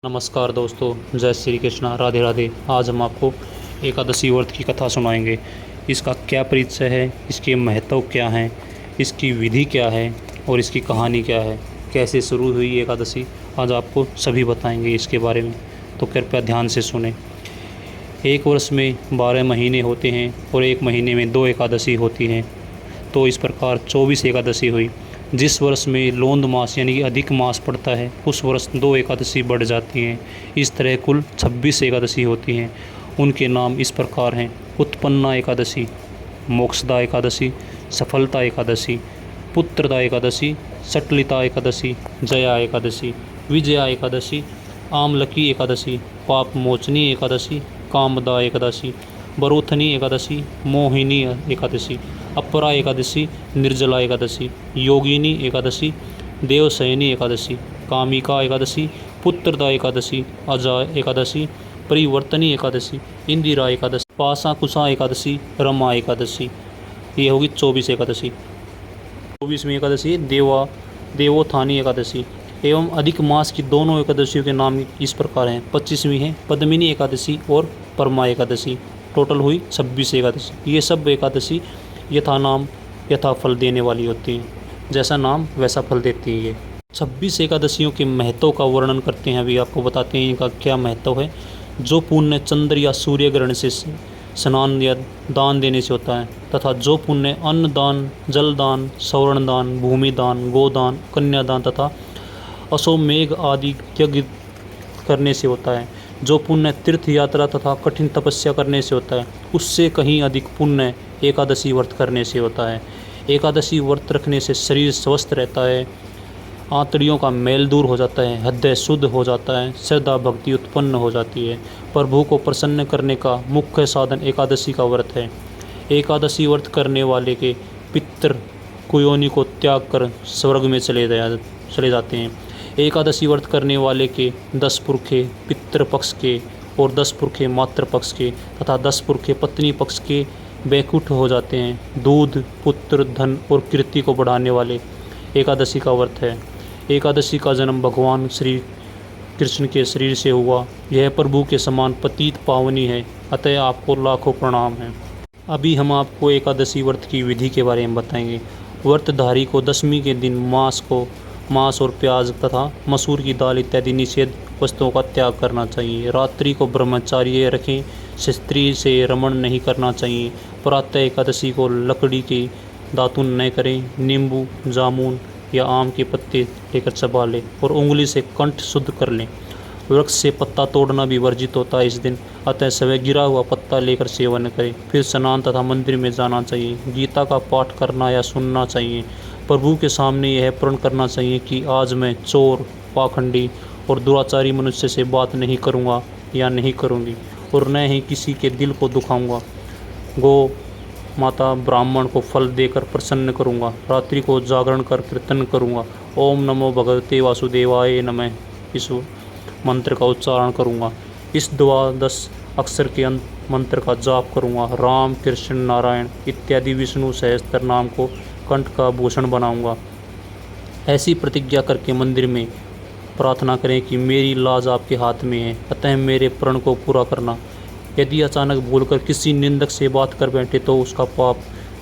नमस्कार दोस्तों, जय श्री कृष्णा, राधे राधे। आज हम आपको एकादशी व्रत की कथा सुनाएंगे। इसका क्या परिचय है, इसके महत्व क्या हैं, इसकी विधि क्या है और इसकी कहानी क्या है, कैसे शुरू हुई एकादशी, आज आपको सभी बताएंगे इसके बारे में। तो कृपया ध्यान से सुने। एक वर्ष में 12 महीने होते हैं और एक महीने में 2 एकादशी होती हैं। तो इस प्रकार 24 एकादशी हुई। जिस वर्ष में लोंद मास यानी कि अधिक मास पड़ता है उस वर्ष 2 एकादशी बढ़ जाती हैं। इस तरह कुल 26 एकादशी होती हैं। उनके नाम इस प्रकार हैं: उत्पन्ना एकादशी, मोक्षदा एकादशी, सफलता एकादशी, पुत्रदा एकादशी, सटलिता एकादशी, जया एकादशी, विजया एकादशी, आमलकी एकादशी, पाप मोचनी एकादशी, कामदा एकादशी, बरोथनी एकादशी, मोहिनी एकादशी, अपरा एकादशी, निर्जला एकादशी, योगिनी एकादशी, देवशयनी एकादशी, कामिका एकादशी, पुत्रदा एकादशी, अजा एकादशी, परिवर्तनी एकादशी, इंदिरा एकादशी, पासा कुशा एकादशी, रमा एकादशी। ये होगी 24 एकादशी। 24वीं एकादशी देवोत्थानी एकादशी। एवं अधिक मास की दोनों एकादशियों के नाम इस प्रकार हैं: 25वीं है पद्मिनी एकादशी और परमा एकादशी। टोटल हुई 26 एकादशी। ये सब एकादशी यथा नाम यथा फल देने वाली होती हैं। जैसा नाम वैसा फल देती है ये। 26 एकादशियों के महत्व का वर्णन करते हैं। अभी आपको बताते हैं इनका क्या महत्व है। जो पुण्य चंद्र या सूर्य ग्रहण से स्नान या दान देने से होता है, तथा जो पुण्य अन्न दान, जल दान, सवर्ण दान, भूमि दान, गोदान, कन्यादान तथा अश्वमेघ आदि यज्ञ करने से होता है, जो पुण्य तीर्थ यात्रा तथा कठिन तपस्या करने से होता है, उससे कहीं अधिक पुण्य एकादशी व्रत करने से होता है। एकादशी व्रत रखने से शरीर स्वस्थ रहता है, आंतड़ियों का मैल दूर हो जाता है, हृदय शुद्ध हो जाता है, श्रद्धा भक्ति उत्पन्न हो जाती है। प्रभु को प्रसन्न करने का मुख्य साधन एकादशी का व्रत है। एकादशी व्रत करने वाले के पितृ कुयोनि को त्याग कर स्वर्ग में चले जाते हैं। एकादशी व्रत करने वाले के 10 पुरखे पितृ पक्ष के और 10 पुरखे मातृ पक्ष के तथा 10 पुरखे पत्नी पक्ष के बैकुंठ हो जाते हैं। दूध, पुत्र, धन और कीर्ति को बढ़ाने वाले एकादशी का व्रत है। एकादशी का जन्म भगवान श्री कृष्ण के शरीर से हुआ। यह प्रभु के समान पतित पावनी है, अतः आपको लाखों प्रणाम है। अभी हम आपको एकादशी व्रत की विधि के बारे में बताएंगे। व्रतधारी को 10वीं के दिन मांस और प्याज तथा मसूर की दाल इत्यादि निषेध वस्तुओं का त्याग करना चाहिए। रात्रि को ब्रह्मचार्य रखें। स्त्री से रमण नहीं करना चाहिए। प्रातः एकादशी को लकड़ी के दातुन न करें। नींबू, जामुन या आम के पत्ते लेकर चबा लें और उंगली से कंठ शुद्ध कर लें। वृक्ष से पत्ता तोड़ना भी वर्जित होता है इस दिन, अतः सवै गिरा हुआ पत्ता लेकर सेवन करें। फिर स्नान तथा मंदिर में जाना चाहिए। गीता का पाठ करना या सुनना चाहिए। प्रभु के सामने यह प्रण करना चाहिए कि आज मैं चोर, पाखंडी और दुराचारी मनुष्य से बात नहीं करूँगा या नहीं करूँगी और न ही किसी के दिल को दुखाऊंगा। गौ माता ब्राह्मण को फल देकर प्रसन्न करूँगा। रात्रि को जागरण कर कीर्तन करूँगा। ओम नमो भगवते वासुदेवाय नमः इस मंत्र का उच्चारण करूँगा। इस 12 अक्षर के अंत मंत्र का जाप करूँगा। राम, कृष्ण, नारायण इत्यादि विष्णु सहस्त्र नाम को कंठ का भूषण बनाऊँगा। ऐसी प्रतिज्ञा करके मंदिर में प्रार्थना करें कि मेरी लाज आपके हाथ में है, अतः मेरे प्रण को पूरा करना। यदि अचानक भूलकर किसी निंदक से बात कर बैठे तो उसका पाप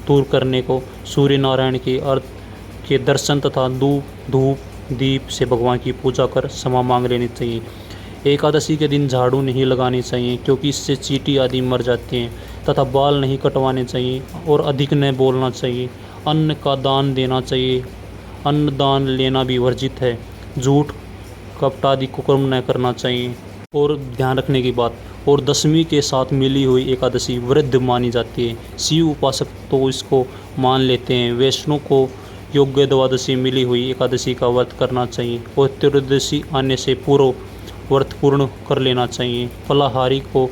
दूर करने को सूर्य नारायण के अर्थ के दर्शन तथा धूप दीप से भगवान की पूजा कर क्षमा मांग लेनी चाहिए। एकादशी के दिन झाड़ू नहीं लगानी चाहिए, क्योंकि इससे चींटी आदि मर जाते हैं, तथा बाल नहीं कटवाने चाहिए और अधिक न बोलना चाहिए। अन्न का दान देना चाहिए। अन्न दान लेना भी वर्जित है। झूठ, कपट आदि कुकर्म न करना चाहिए। और ध्यान रखने की बात, और 10वीं के साथ मिली हुई एकादशी वृद्ध मानी जाती है। शिव उपासक तो इसको मान लेते हैं। वैष्णव को योग्य द्वादशी मिली हुई एकादशी का व्रत करना चाहिए और त्रयोदशी आने से पूर्व व्रत पूर्ण कर लेना चाहिए। फलाहारी को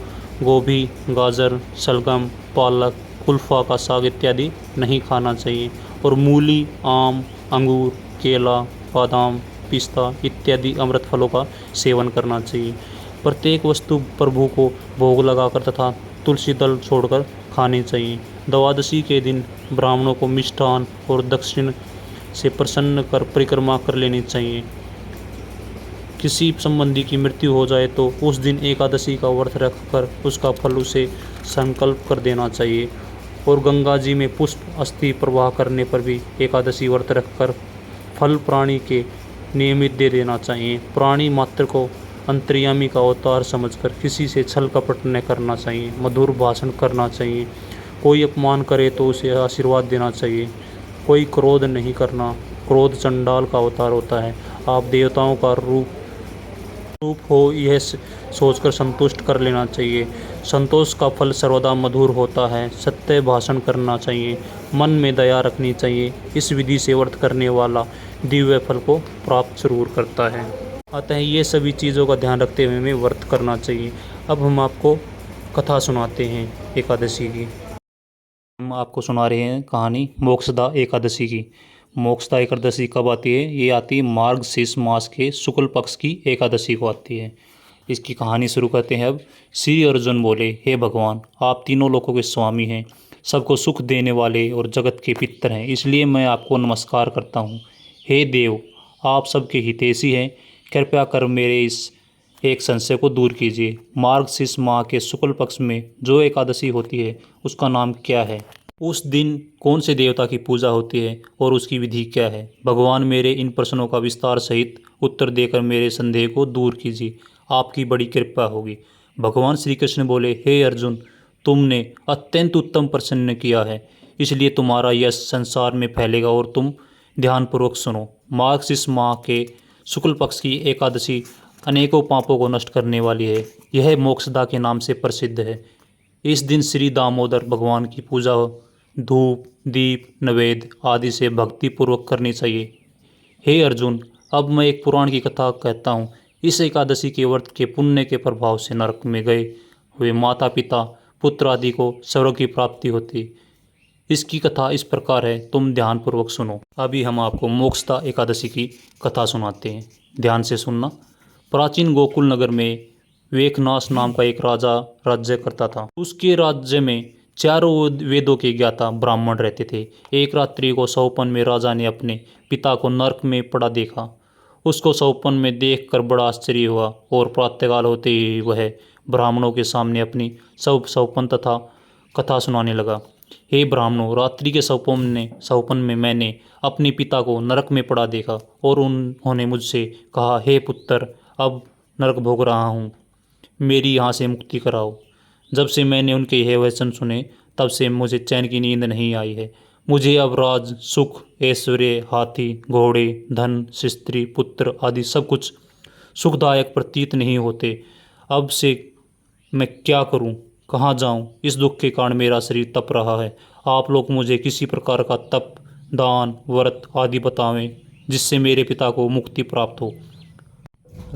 गोभी, गाजर, शलगम, पालक, कुल्फा का साग इत्यादि नहीं खाना चाहिए और मूली, आम, अंगूर, केला, बादाम, पिस्ता इत्यादि अमृत फलों का सेवन करना चाहिए। प्रत्येक वस्तु प्रभु को भोग लगाकर तथा तुलसी दल छोड़कर खानी चाहिए। द्वादशी के दिन ब्राह्मणों को मिष्ठान और दक्षिण से प्रसन्न कर परिक्रमा कर लेनी चाहिए। किसी संबंधी की मृत्यु हो जाए तो उस दिन एकादशी का व्रत रखकर उसका फल उसे संकल्प कर देना चाहिए। और गंगा जी में पुष्प अस्थि प्रवाह करने पर भी एकादशी व्रत रखकर फल प्राणी के नियमित दे देना चाहिए। प्राणी मात्र को अंतर्यामी का अवतार समझकर किसी से छल कपट न करना चाहिए। मधुर भाषण करना चाहिए। कोई अपमान करे तो उसे आशीर्वाद देना चाहिए। कोई क्रोध नहीं करना, क्रोध चंडाल का अवतार होता है। आप देवताओं का रूप हो यह सोचकर संतुष्ट कर लेना चाहिए। संतोष का फल सर्वदा मधुर होता है। सत्य भाषण करना चाहिए। मन में दया रखनी चाहिए। इस विधि से व्रत करने वाला दिव्य फल को प्राप्त जरूर करता है। अतः ये सभी चीज़ों का ध्यान रखते हुए हमें व्रत करना चाहिए। अब हम आपको कथा सुनाते हैं एकादशी की। हम आपको सुना रहे हैं कहानी मोक्षदा एकादशी की। मोक्षदा एकादशी कब आती है? ये आती है मार्गशीर्ष मास के शुक्ल पक्ष की एकादशी को आती है। इसकी कहानी शुरू करते हैं। अब श्री अर्जुन बोले, हे भगवान, आप तीनों लोकों के स्वामी हैं, सबको सुख देने वाले और जगत के पितर हैं, इसलिए मैं आपको नमस्कार करता हूँ। हे देव, आप सबके हितैषी हैं, कृपया कर मेरे इस एक संशय को दूर कीजिए। मार्गशीर्ष माह के शुक्ल पक्ष में जो एकादशी होती है उसका नाम क्या है? उस दिन कौन से देवता की पूजा होती है और उसकी विधि क्या है? भगवान, मेरे इन प्रश्नों का विस्तार सहित उत्तर देकर मेरे संदेह को दूर कीजिए, आपकी बड़ी कृपा होगी। भगवान श्री कृष्ण बोले, हे अर्जुन, तुमने अत्यंत उत्तम प्रश्न किया है, इसलिए तुम्हारा यश संसार में फैलेगा। और तुम ध्यानपूर्वक सुनो। मार्गशीर्ष माह के शुक्ल पक्ष की एकादशी अनेकों पापों को नष्ट करने वाली है। यह मोक्षदा के नाम से प्रसिद्ध है। इस दिन श्री दामोदर भगवान की पूजा धूप, दीप, नैवेद्य आदि से भक्ति पूर्वक करनी चाहिए। हे अर्जुन, अब मैं एक पुराण की कथा कहता हूँ। इस एकादशी के व्रत के पुण्य के प्रभाव से नरक में गए हुए माता पिता पुत्र आदि को स्वर्ग की प्राप्ति होती। इसकी कथा इस प्रकार है, तुम ध्यानपूर्वक सुनो। अभी हम आपको मोक्षदा एकादशी की कथा सुनाते हैं, ध्यान से सुनना। प्राचीन गोकुल नगर में वेखनास नाम का एक राजा राज्य करता था। उसके राज्य में चारों वेदों के ज्ञाता ब्राह्मण रहते थे। एक रात्रि को सौपन में राजा ने अपने पिता को नरक में पड़ा देखा। उसको सौपन में देखकर बड़ा आश्चर्य हुआ और प्रातःकाल होते ही वह ब्राह्मणों के सामने अपनी सौपन तथा कथा सुनाने लगा। हे ब्राह्मणों, रात्रि के सौपन में मैंने अपने पिता को नरक में पड़ा देखा और उन्होंने मुझसे कहा, हे पुत्र, अब नरक भोग रहा हूँ, मेरी यहाँ से मुक्ति कराओ। जब से मैंने उनके यह वचन सुने तब से मुझे चैन की नींद नहीं आई है। मुझे अब राज, सुख, ऐश्वर्य, हाथी, घोड़े, धन, स्त्री, पुत्र आदि सब कुछ सुखदायक प्रतीत नहीं होते। अब से मैं क्या करूं, कहाँ जाऊं? इस दुख के कारण मेरा शरीर तप रहा है। आप लोग मुझे किसी प्रकार का तप, दान, व्रत आदि बतावें जिससे मेरे पिता को मुक्ति प्राप्त हो।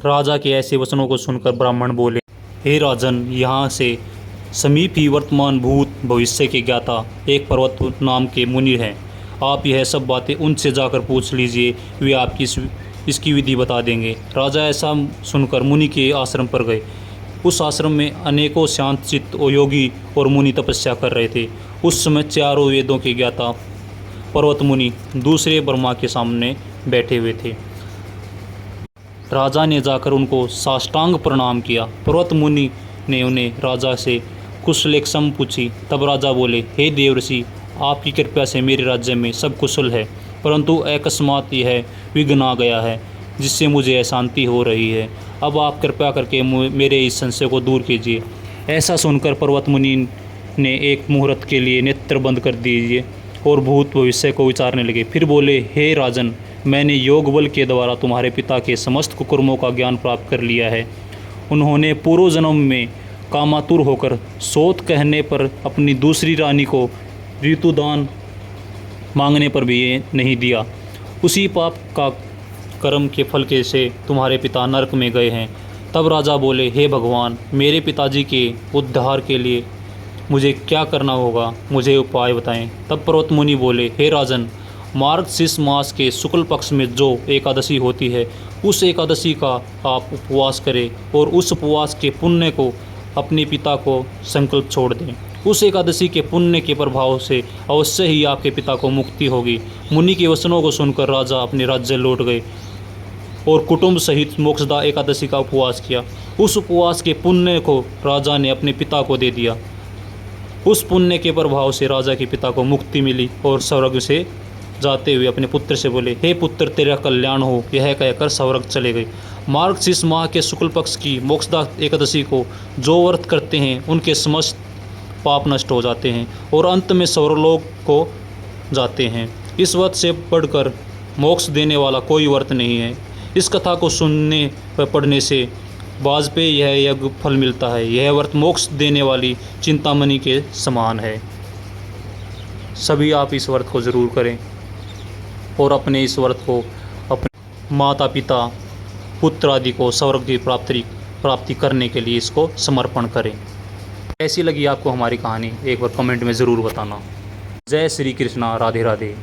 राजा के ऐसे वचनों को सुनकर ब्राह्मण बोले, हे राजन, यहाँ से समीप ही वर्तमान भूत भविष्य के ज्ञाता एक पर्वत नाम के मुनि हैं। आप यह सब बातें उनसे जाकर पूछ लीजिए, वे आपकी इसकी विधि बता देंगे। राजा ऐसा सुनकर मुनि के आश्रम पर गए। उस आश्रम में अनेकों शांत चित्त योगी और मुनि तपस्या कर रहे थे। उस समय चारों वेदों के ज्ञाता पर्वत मुनि दूसरे ब्रह्मा के सामने बैठे हुए थे। राजा ने जाकर उनको साष्टांग प्रणाम किया। पर्वत मुनि ने उन्हें राजा से कुशलेक्षम पूछी। तब राजा बोले, हे देवर्षि, आपकी कृपा से मेरे राज्य में सब कुशल है, परंतु अकस्मात यह विघ्न आ गया है जिससे मुझे अशांति हो रही है। अब आप कृपया करके मेरे इस संशय को दूर कीजिए। ऐसा सुनकर पर्वत मुनि ने एक मुहूर्त के लिए नेत्र बंद कर दीजिए और भूत भविष्य को विचारने लगे। फिर बोले, हे राजन, मैंने योग बल के द्वारा तुम्हारे पिता के समस्त कुकर्मों का ज्ञान प्राप्त कर लिया है। उन्होंने पूर्व जन्म में कामातुर होकर सोत कहने पर अपनी दूसरी रानी को ऋतुदान मांगने पर भी ये नहीं दिया। उसी पाप का कर्म के फल के से तुम्हारे पिता नरक में गए हैं। तब राजा बोले, हे भगवान, मेरे पिताजी के उद्धार के लिए मुझे क्या करना होगा, मुझे उपाय बताएं। तब पर्वत मुनि बोले, हे राजन, मार्गशीर्ष मास के शुक्ल पक्ष में जो एकादशी होती है उस एकादशी का आप उपवास करें और उस उपवास के पुण्य को अपने पिता को संकल्प छोड़ दें। उस एकादशी के पुण्य के प्रभाव से अवश्य ही आपके पिता को मुक्ति होगी। मुनि के वचनों को सुनकर राजा अपने राज्य लौट गए। और कुटुंब सहित मोक्षदा एकादशी का उपवास किया। उस उपवास के पुण्य को राजा ने अपने पिता को दे दिया। उस पुण्य के प्रभाव से राजा के पिता को मुक्ति मिली और स्वर्ग से जाते हुए अपने पुत्र से बोले, हे पुत्र, तेरा कल्याण हो। यह कहकर स्वर्ग चले गए। मार्गशीर्ष माह के शुक्ल पक्ष की मोक्षदा एकादशी को जो व्रत करते हैं उनके समस्त पाप नष्ट हो जाते हैं और अंत में स्वर्गलोक को जाते हैं। इस व्रत से बढ़कर मोक्ष देने वाला कोई व्रत नहीं है। इस कथा को सुनने व पढ़ने से वाजपेयी यह यज्ञ फल मिलता है। यह व्रत मोक्ष देने वाली चिंतामणि के समान है। सभी आप इस व्रत को ज़रूर करें और अपने इस व्रत को अपने माता पिता पुत्र आदि को स्वर्ग की प्राप्ति करने के लिए इसको समर्पण करें। कैसी लगी आपको हमारी कहानी एक बार कमेंट में ज़रूर बताना। जय श्री कृष्णा, राधे राधे।